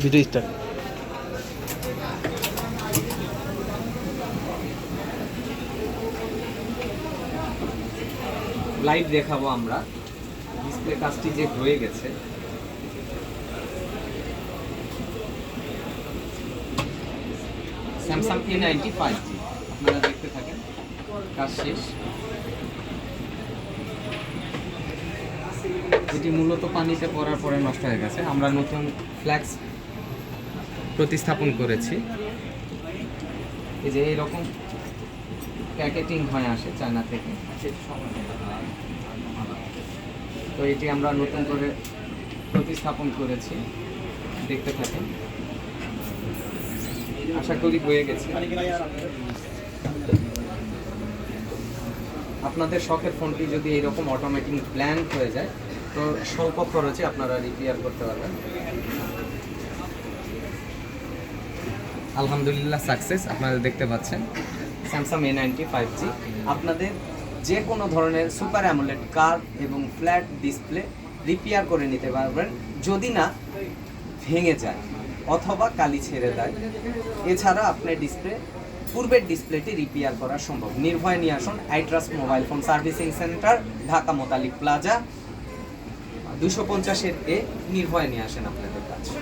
Video start. Live দেখাবো আমরা display কাজটি যে হয়ে গেছে। স্যামসাং A90 5G আপনারা দেখতে থাকেন, কাজ শেষ। এটি মূলত পানিতে পড়ার পরে নষ্ট হয়ে গেছে। আমরা নতুন ফ্ল্যাক্স প্রতিস্থাপন করেছি। এই যে এইরকম প্যাকেটিং হয়ে আসে চায়না থেকে, তো এটি আমরা নতুন করে প্রতিস্থাপন করেছি, দেখতে থাকেন। আশা করি হয়ে গেছে। আপনাদের শখের ফোনটি যদি এরকম অটোমেটিক ব্ল্যাঙ্ক হয়ে যায়, তো স্বল্প খরচে আপনারা রিপেয়ার করতে পারবেন। আলহামদুলিল্লাহ সাকসেস। আপনারা দেখতে পাচ্ছেন স্যামসাং A90 5G আপনাদের যে কোনো ধরনের সুপার অ্যামোলেড কার্ভ এবং ফ্ল্যাট ডিসপ্লে রিপেয়ার করে নিতে পারবেন, যদি না ভেঙে যায় অথবা কালি ছেড়ে দেয়। এছাড়া আপনার পূর্বের ডিসপ্লেটি রিপেয়ার করা সম্ভব। নির্ভয় নিয়ে আসুন iTrust mobile phone servicing centre, Dhaka Motalik plaza 250 নির্ভয় নিয়ে আসেন আপনাদের কাছে।